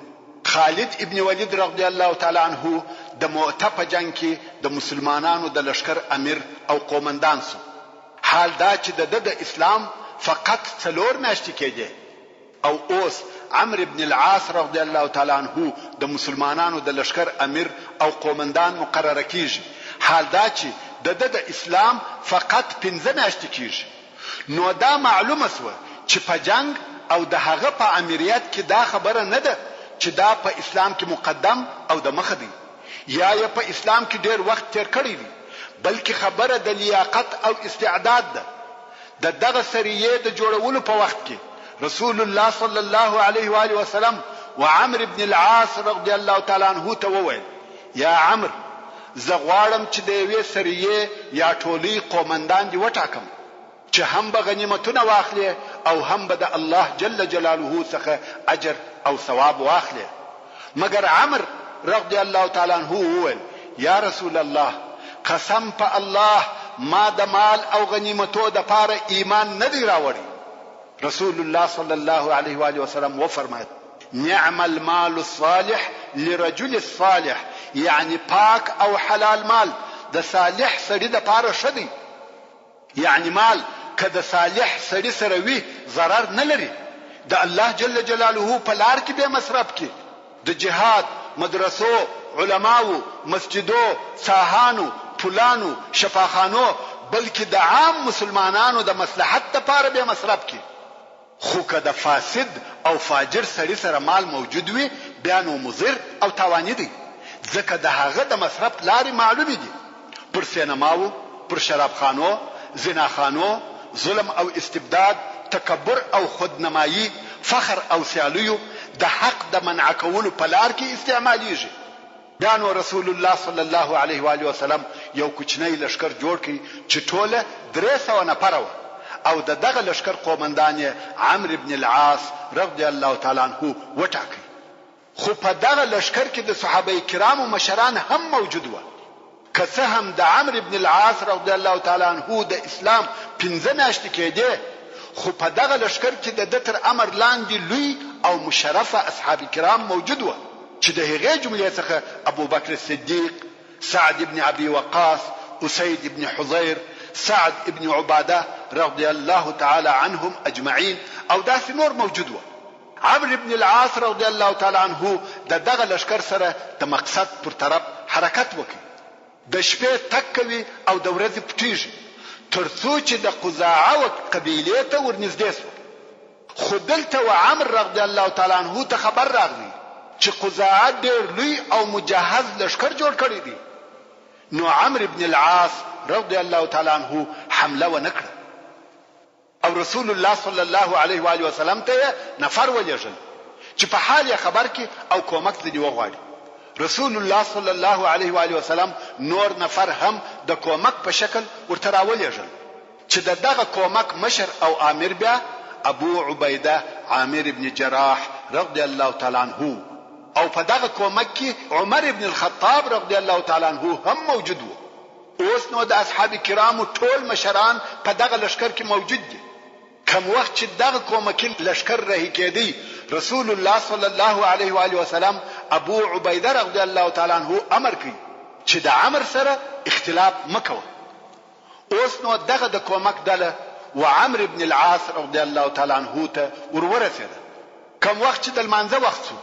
خالد ابن ولید رضی الله تعالی عنه د مؤته په جنگ کې د مسلمانانو د لشکر امیر او قومندان سو. حال دا چې د اسلام فقط 4 میاشتې کېږي او اوس عمرو ابن العاص رضی الله تعالی عنه د مسلمانانو د لشکر امیر او قومندان مقرره کیږي. حال دا چې د اسلام فقط 15 میاشتې کیږي. نو دا معلومه سو چې په جنگ او د هغه په امریت کې دا خبره نه ده چې دا په اسلام کې مقدم او د مخ دی یا په اسلام کې ډیر وخت تیر کړی دی، بلکې خبره د لیاقت او استعداد ده. دغه سریه د جوړولو په وخت کې رسول الله صلی الله علیه و آله وسلم وعمرو ابن العاص رضی الله تعالی عنه ته وویل: یا عمرو، زه غواړم چې د یوې سریه یا ټولي قومندان دی وټاکم چې هم به غنیمتونه واخلي او هم به د الله جل جلاله څخه اجر او ثواب واخلي. مگر عمرو رضی الله تعالی عنه وویل: یا رسول الله، قسم په الله ما د مال او غنیمتو د پاره ایمان نه دی راوړی. رسول الله صلی الله علیه و آله وسلم وفرمایل: نعم المال الصالح لرجل الصالح، یعنی پاک او حلال مال د صالح سړي د پاره شدی. یعنی مال که د صالح سړي سره وي ضرر نه لري. د الله جل جلاله په لار کې به مصرف کی، د جهاد، مدرسو، علماو، مسجدو، ساحانو، پلانو، شفاخانو، بلکې د عام مسلمانانو د مصلحت لپاره به مصرف کی. خو که د فاسد او فاجر سړي سره مال موجود وي بیا نو مضر او تاواني دی، ځکه د هغه د مصرف لارې معلومې دي. پر سینماو، پر شرابخانو، زناخانو، ظلم او استبداد، تکبر او خودنمایی، فخر او سیالیو د حق د منع کولو په لار کې استعمالیږي. بیا نو رسول الله صلی الله علیه و آله وسلم یو کوچنی لشکر جوړ کړي چې ټوله 300 نفر و او دغه لشکر قومندان عمرو ابن العاص رضی الله تعالی عنه وټاکي. خو په دغه لشکر کې د صحابه کرامو مشران هم موجود و. که څه هم د عمرو ابن العاص رضی الله تعالی عنه د اسلام 15 میاشتې کېده، خو په دغه لشکر کې د تر امر لاندې لوی او مشرفه اصحاب کرام موجود و چې د هغې جملې څخه ابو بکر الصدیق، سعد ابن ابي وقاص، اسید ابن حضير، سعد ابن عباده رضی الله تعالی عنهم اجمعین او داسې نور موجود و. عمرو ابن العاص رضی الله تعالی عنه دغه لشکر سره د مقصد پر طرف حرکت وکړي. د شپې تک کوي او د ورځې پټیږي ترڅو چې د قزاعه قبیله ته ورنږدې شو. خو دلته و عمرو رضی الله تعالی عنه ته خبر راغلی چې قزاعه ډېر لوی او مجهز لشکر جوړ کړی دی. نو عمرو ابن العاص رضی الله تعالی عنه حمله ونکړه او رسول الله صلی الله علیه و آله وسلم ته نفر ولېږل چې په حال خبر کې او کومک دې وغواړي. رسول الله صلی الله علیه و آله وسلم نور نفر هم د کومک په شکل ورته راولېږل چې دغه کومک مشر او امیر بیا ابو عبیده عامر ابن جراح رضی الله تعالی عنه او په دغه کومک کې عمر ابن الخطاب رضی الله تعالی عنه هم موجود و. اوس نو د اصحاب کرامو ټول مشران په دغه لشکر کې موجود دي. کوم وخت چې دغه کومکی لشکر رهي کېدی، رسول الله صلی الله علیه و آله وسلم ابو عبیده رضی الله تعالی عنه امر کړ چې د عمر سره اختلاف مکوه. اوس نو دغه د کومک ډله و عمرو ابن العاص رضی الله تعالی عنه ته ورورسېده. کوم وخت چې د لمانځه وخت شو،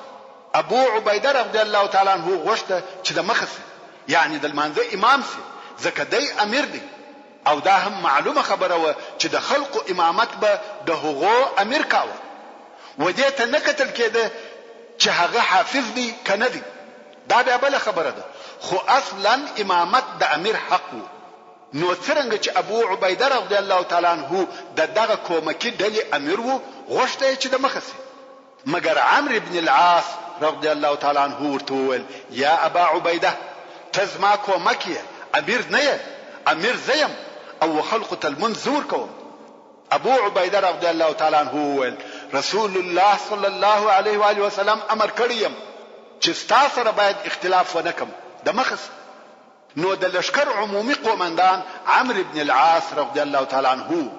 ابو عبیده رضی الله تعالی عنه غوښته چې د مخسه یعنی د لمانځه امام سي، ځکه دی امیر دی او دا هم معلومه خبره و چې د خلقو امامت به د هغو امیر کاوه. و دې ته نه کتل کېده چې هغه حافظ دی کنه دی، دا بیا بل خبره ده. خو اصلا امامت د امیر حق و. نو څنګه چې ابو عبیده رضی الله تعالی عنه دغه کومکی ډلې امیر وو، غوښته چې د مخسه. مگر عمرو ابن العاص رضی الله تعالی عنه ورته وویل: یا ابا عبیده، تزما کومکی امیر نه، امیر زیم او خلق المنذور کوم. ابو عبیده رضی الله تعالی عنه وویل: رسول الله صلی الله علیه و آله وسلم امر کړیم چې تاسو سره باید اختلاف ونکم د مخسه. نو د لشکر عمومي قومندان عمرو ابن العاص رضی الله تعالی عنه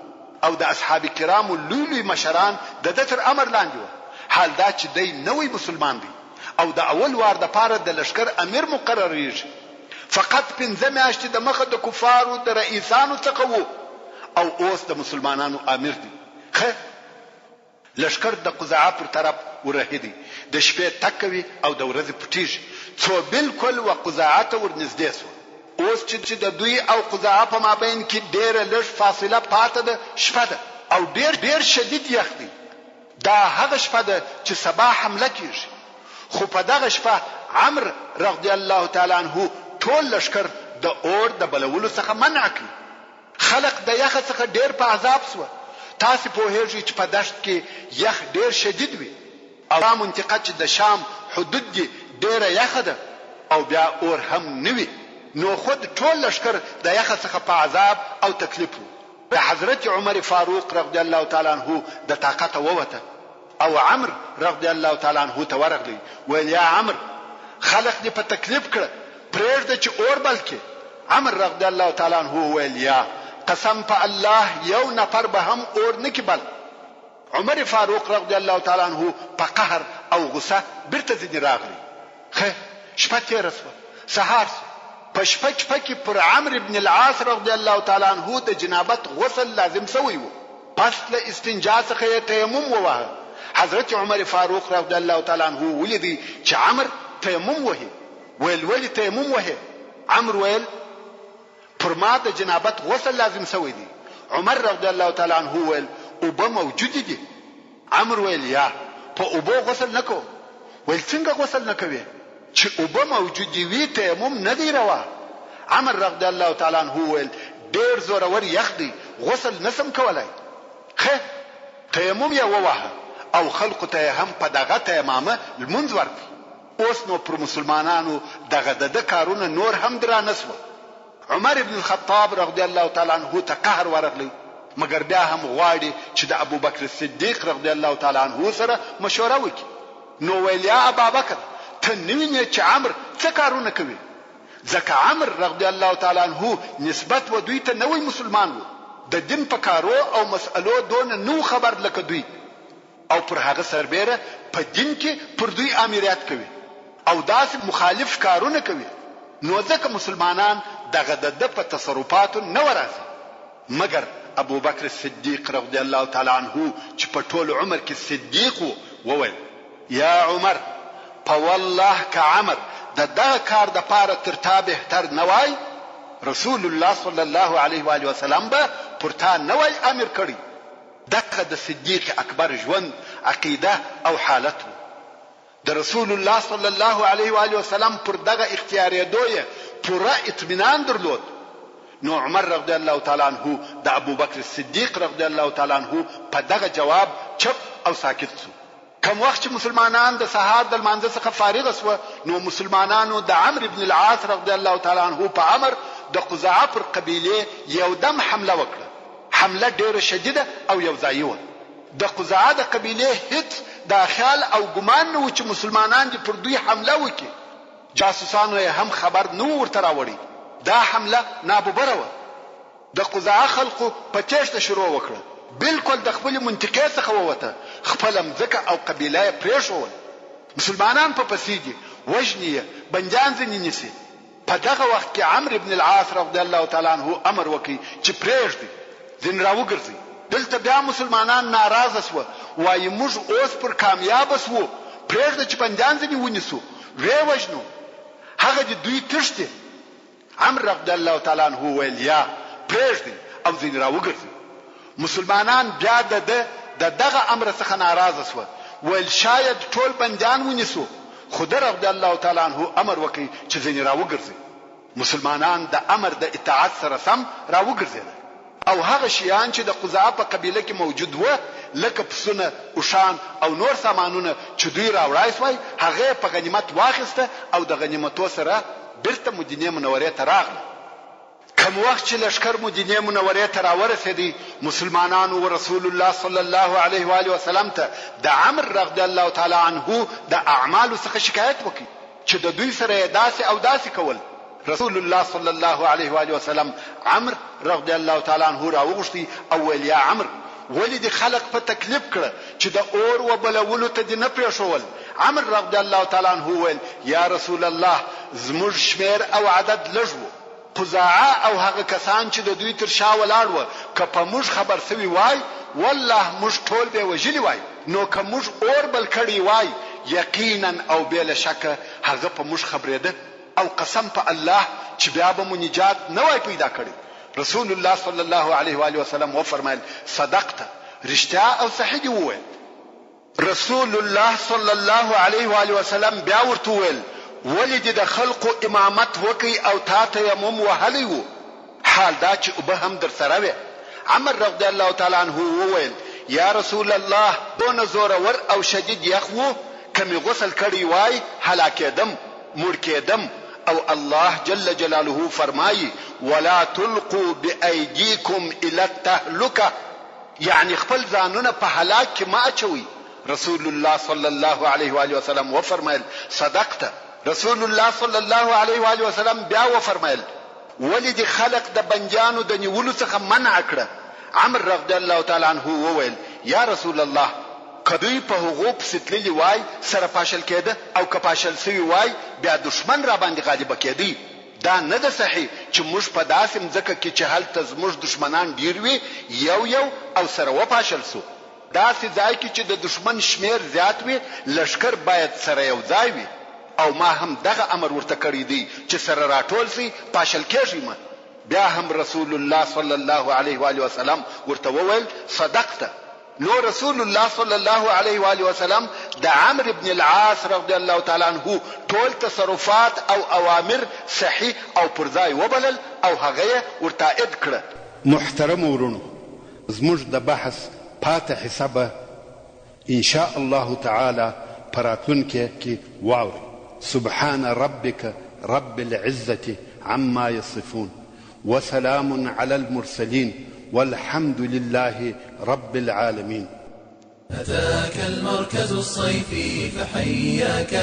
او د اصحاب کرامو لوی مشران د تر امر لاندې و. حال دا چې دی نوې مسلمان دی او د اول وار د پاره د لشکر امیر مقرریږي. فقط 15 میاشتې د مخه د کفارو د رئیسانو څخه وو او اوس د مسلمانانو امیر دی. لشکر د قزاعه پر طرف ورهدي، د شپې تک کوي او د ورځې پټیږي، څو بالکل و قزاعه ته ورنږدې شو. اوس چې د دوی او قزاعه په مابین کې ډېره لږ فاصله پاته ده، شپه ده او ډېر شدید یخ دی. دا هغه شپه ده چې سبا حمله کیږي. خو په دغه شپه عمرو رضی الله تعالی عنه ټول لشکر د اور د بلولو څخه منع کړ. خلق د یخ څخه ډېر په عذاب شو. تاسو په هیڅ چې په دشت کې یخ ډېر شدید وي او دا منطقه چې د شام حدود دي ډېره یخ ده او بیا اور هم نوي، نو خود ټول لشکر د یخ څخه په عذاب او تکلیف وو. د حضرت عمر فاروق رضی الله تعالی عنه د طاقت ووته او عمرو رضی الله تعالی عنه ته ورغلی، ویل یا عمرو خلق دې په تکلیف کړه، پرېږده چې اور بل کې. عمرو رضی الله تعالی عنه ویل یا قسم په الله یو نفر به هم اور نکي بل. عمر فاروق رضی الله تعالی عنه په قهر او غصه بیرته ځینې راغلی. شپه تېره شوه، سهار شو. په شپه کې پر عمرو بن العاص رضی الله تعالی عنه د جنابت غسل لازم شوی و. پس له استنجا څخه یې تیمم وواهه. حضرت عمر فاروق رضی الله تعالی عنه ولیدي چې عمرو تیمم وهي. ویل ولې تیمم وهي؟ عمرو ویل پر ما د جنابت غسل لازم شوی دی. عمر رضی الله تعالی عنه ویل اوبه موجود دي. عمرو ویل یا په اوبو غسل نکو. ویل څنګه غسل نکوي چې اوبه موجود وي تیمم نه دی روا؟ عمرو رضی الله تعالی عنه ویل ډیر زورور یخ دی، غسل نسم کولای. تیمم یې ووهه او خلق ته هم په دغه تیمامه لمونځ ورکړ. اوس نو پر مسلمانانو دغه د کارونه نور هم درانه شو. عمر ابن الخطاب رضی الله تعالی عنه ته قهر ورغلی، مګر بیا هم غواړي چې د ابو بکر صدیق رضی الله تعالی عنه سره مشوره وکړي. نو ویل یا ابا بکر ته نوینه چې عمرو څه کارونه کوي؟ ځکه عمرو رضی الله تعالی عنه نسبت و دوی ته نوې مسلمان و، د دین په کارو او مسئلو دون نو خبر لکه دوی، او پر هغه سربېره په دین کې پر دوی امریت کوي او داسې مخالف کارونه کوي. نو ځکه مسلمانان دغه د په تصرفاتو نه ورازي. مګر ابو بکر صدیق رضی الله تعالی عنه چې په ټول عمر کې صدیق وویل یا عمر په والله که عمر دغه کار د پاره تر تا بهتر نه وای، رسول الله صلی الله علیه و آله وسلم به پر تا نه وای امر کړی. دغه د صدیق اکبر ژوند عقیده او حالت د رسول الله صلی الله علیه و آله وسلم پر دغه اختیاریدوی پورا اطمینان درلود. نو عمر رضی الله تعالی عنه د ابو بکر صدیق رضی الله تعالی عنه په دغه جواب چپ او ساکت شو. کوم وخت چې مسلمانان د سهار د لمانځه څخه فارغ شو، نو مسلمانانو د عمرو بن العاص رضی الله تعالی عنه په امر د قزاعه پر قبیله یو دم حمله وکړه. حمله ډیره شدیده او یو ځای و. د قزاعه د قبیله هیڅ د خیال او ګمان نه و چې مسلمانان دې پر دوی حمله وکړي. جاسوسانو هم خبر نو ورته راوړي. دا حمله ناببره و. د قزاعه خلقو په تېښته شروع وکړه، بالکل د خپل منطقې څخه ووته، خپل مځکه او قبیله یې پرېښول. مسلمانان په پسې دي، وژني یې، بندیان ځینې نیسي. په دغه وخت کې عمرو بن العاص رضی الله تعالی عنه امر وکړي چې پرېږدي، ځینې راوګرځي. دلته بیا مسلمانان ناراضه شوه، وایي موږ اوس پر کامیاب شوو، پرېږده چې بندیان ځینې ونیسو، ویې وژنو، هغه د دوی تښتي. عمرو رضی الله تعالی عنه ویل یا پرېږدي او ځینې راوګرځي. مسلمانان بیا دغه امر څخه ناراضه شوه، ویل شاید ټول بندیان ونیسو، خو د رضی الله تعالی عنه امر وکړي چې ځینې راوګرځي. مسلمانان د امر د اطاعت سره سم راوګرځېدل او هغه شیان چې د قزاعه په قبیله کې موجود و، لکه پسونه، اوښان او نور سامانونه چې دوی راوړای سوی، هغه په غنیمت واخیسته او د غنیمتو سره بیرته مدینه منورې ته راغله. کوم وخت چې لشکر مدینه منورې ته راورسېدی، مسلمانانو و رسول الله صلی الله علیه و آله وسلم ته د عمرو رضی الله تعالی عنه د اعمالو څخه شکایت وکړي چې د دوی سره داسې او داسې کول. رسول الله صلی الله علیه و آله وسلم عمرو رضی الله تعالی عنه راوغوښتي او ویل یا عمرو ولې د خلق په تکلیف کړه چې د اور و بلولو ته دې نه پرېښول؟ عمر رضی الله تعالی عنہ وویل یا رسول الله زموږ شمیر او عدد لږ و، خزاعه او هغه کسان چې د دوی تر شا ولاړ وو که په موږ خبر سوي وای والله موږ ټول به وژلي وای، نو که موږ اور بل کړی وای یقینا او بلا شک هغه په موږ خبرېده او قسم په الله چې بیا به مو نجات نه وای پیدا کړی. رسول الله صلی الله علیه و آله وسلم وفرمایل صدقت، رښتیا او صحیح دی وویل. رسول الله صلی الله علیه و آله وسلم بیا ورته وویل ولې د خلقو امامت وکي او تا تیمم وهلی وو، حال دا چې اوبه هم در سره وي. عمر رضی الله تعالی عنہ وویل یا رسول الله دونه زورور او شدید یخ وو، کمی غسل کړی وای هلاکېدم مړ کېدم. او الله جل جلاله فرمایي ولا تلقوا بأيديكم الى التهلكه، یعنی خپل ځانونه په هلاک کې ما اچوي. رسول الله صلی الله علیه و آله وسلم وفرمایل صدقت. رسول الله صلی الله علیه و آله وسلم بیا وفرمایل ولې خلق د بنجانو د نیولو څخه منع کړه. عمر رضی الله تعالی عنہ وویل یا رسول الله کدوی په هغو پسې تللي وای سره پاشل کېده او که پاشل سوي وای بیا دشمن را باندې غالبه کېدی. دا نه ده صحیح چې موږ په داسې مځکه کې چې هلته زموږ دشمنان ډیر وي یو او سره وپاشل سو. داسې ځای کې چې د دشمن شمیر زیات وي لشکر باید سره یو ځای وي، او ما هم دغه امر ورته کړی دی چې سره راټول سي پاشل کېږي. ما بیا هم رسول الله صلی الله علیه و آله وسلم ورته وویل صدقت. نو رسول الله صلی الله علیه و آله وسلم د عمرو بن العاص رضی الله تعالی عنہ ټول تصرفات او اوامر صحیح او پرځای وبلل او هغه ورتائید کړه. محترم ورونو، زموږ د بحث پاتې حسابه ان شاء الله تعالی پراتونکو کې واوري. سبحان ربك رب العزة عما يصفون وسلام على المرسلين والحمد لله رب العالمين. أتاك المركز الصيفي فحياك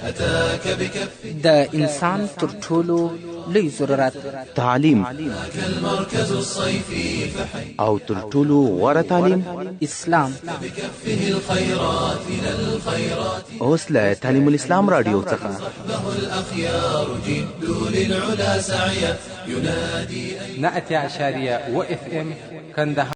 أتاك بكف دا انسان تر ټولو لوی ضرورت تعلیم. أتاك المركز الصيفي او تر ټولو غوره تعلیم اسلام. بكفه الخيرات إلى الخيرات اوس له تعلیم الاسلام رادیو څخه صحبه الأخيار جدوا للعلا سعيا ينادي 100.1 FM کندهار.